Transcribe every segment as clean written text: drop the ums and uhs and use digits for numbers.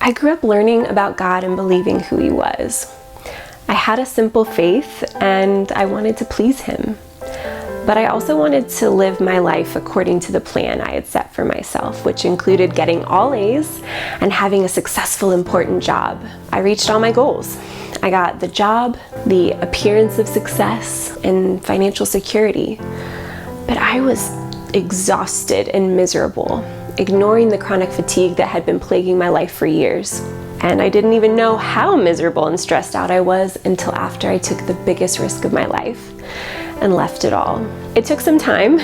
I grew up learning about God and believing who He was. I had a simple faith and I wanted to please Him. But I also wanted to live my life according to the plan I had set for myself, which included getting all A's and having a successful, important job. I reached all my goals. I got the job, the appearance of success, and financial security. But I was exhausted and miserable, ignoring the chronic fatigue that had been plaguing my life for years. And I didn't even know how miserable and stressed out I was until after I took the biggest risk of my life and left it all. It took some time,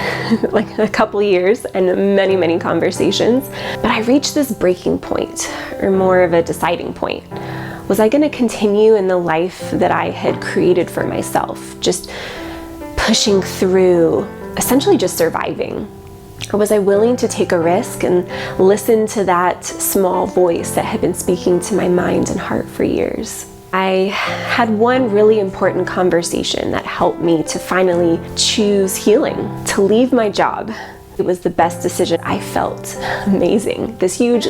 like a couple years and many, many conversations, but I reached this breaking point, or more of a deciding point. Was I going to continue in the life that I had created for myself, just pushing through, essentially just surviving? Or was I willing to take a risk and listen to that small voice that had been speaking to my mind and heart for years? I had one really important conversation that helped me to finally choose healing, to leave my job. It was the best decision. I felt amazing. This huge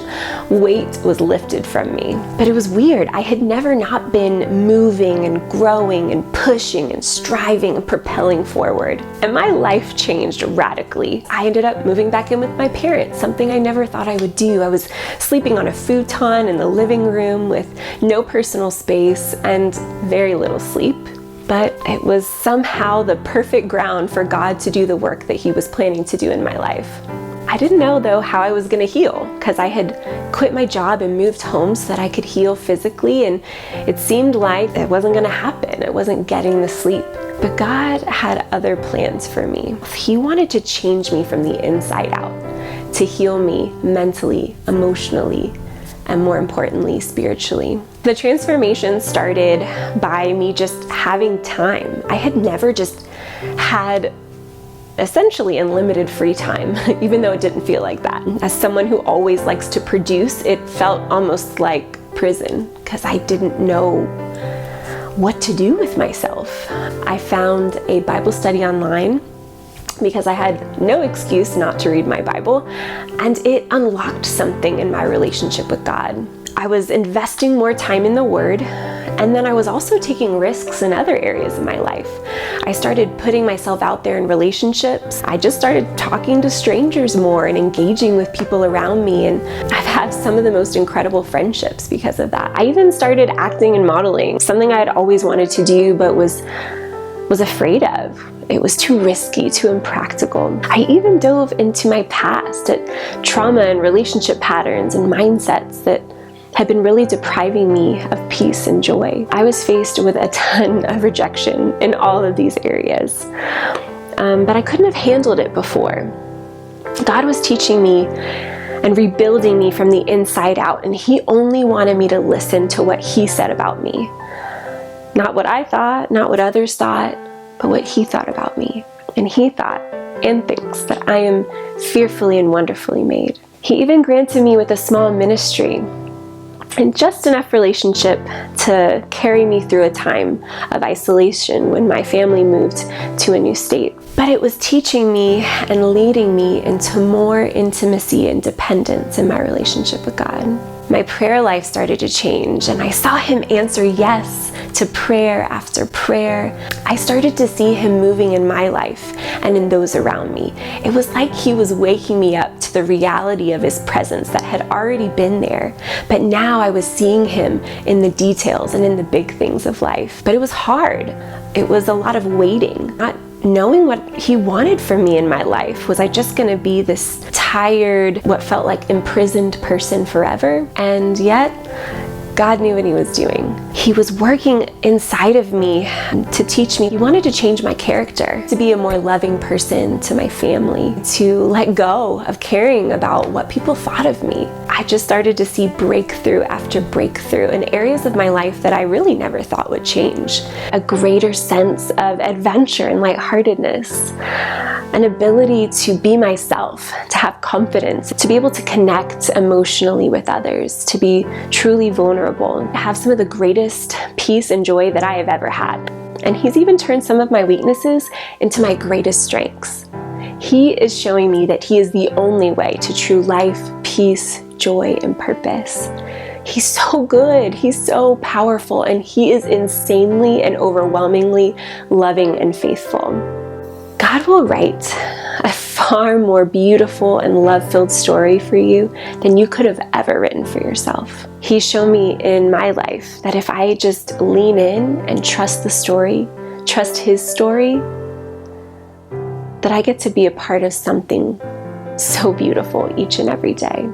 weight was lifted from me. But it was weird. I had never not been moving and growing and pushing and striving and propelling forward. And my life changed radically. I ended up moving back in with my parents, something I never thought I would do. I was sleeping on a futon in the living room with no personal space and very little sleep. But it was somehow the perfect ground for God to do the work that He was planning to do in my life. I didn't know, though, how I was going to heal, because I had quit my job and moved home so that I could heal physically, and it seemed like it wasn't going to happen. I wasn't getting the sleep. But God had other plans for me. He wanted to change me from the inside out, to heal me mentally, emotionally, and more importantly, spiritually. The transformation started by me just having time. I had never just had essentially unlimited free time, even though it didn't feel like that. As someone who always likes to produce, it felt almost like prison because I didn't know what to do with myself. I found a Bible study online because I had no excuse not to read my Bible, and it unlocked something in my relationship with God. I was investing more time in the Word, and then I was also taking risks in other areas of my life. I started putting myself out there in relationships. I just started talking to strangers more and engaging with people around me, and I've had some of the most incredible friendships because of that. I even started acting and modeling, something I had always wanted to do but was afraid of. It was too risky, too impractical. I even dove into my past, at trauma and relationship patterns and mindsets that had been really depriving me of peace and joy. I was faced with a ton of rejection in all of these areas, but I couldn't have handled it before. God was teaching me and rebuilding me from the inside out, and He only wanted me to listen to what He said about me. Not what I thought, not what others thought, but what He thought about me. And He thought and thinks that I am fearfully and wonderfully made. He even granted me with a small ministry and just enough relationship to carry me through a time of isolation when my family moved to a new state. But it was teaching me and leading me into more intimacy and dependence in my relationship with God. My prayer life started to change, and I saw Him answer yes to prayer after prayer. I started to see Him moving in my life and in those around me. It was like He was waking me up to the reality of His presence that had already been there, but now I was seeing Him in the details and in the big things of life. But it was hard. It was a lot of waiting, not knowing what He wanted from me in my life. Was I just going to be this tired, what felt like imprisoned person forever? And yet, God knew what He was doing. He was working inside of me to teach me. He wanted to change my character, to be a more loving person to my family, to let go of caring about what people thought of me. I just started to see breakthrough after breakthrough in areas of my life that I really never thought would change. A greater sense of adventure and lightheartedness, an ability to be myself, to have confidence, to be able to connect emotionally with others, to be truly vulnerable, to have some of the greatest peace and joy that I have ever had. And He's even turned some of my weaknesses into my greatest strengths. He is showing me that He is the only way to true life, peace, joy, and purpose. He's so good, He's so powerful, and He is insanely and overwhelmingly loving and faithful. God will write a far more beautiful and love-filled story for you than you could have ever written for yourself. He's shown me in my life that if I just lean in and trust the story, trust His story, that I get to be a part of something so beautiful each and every day.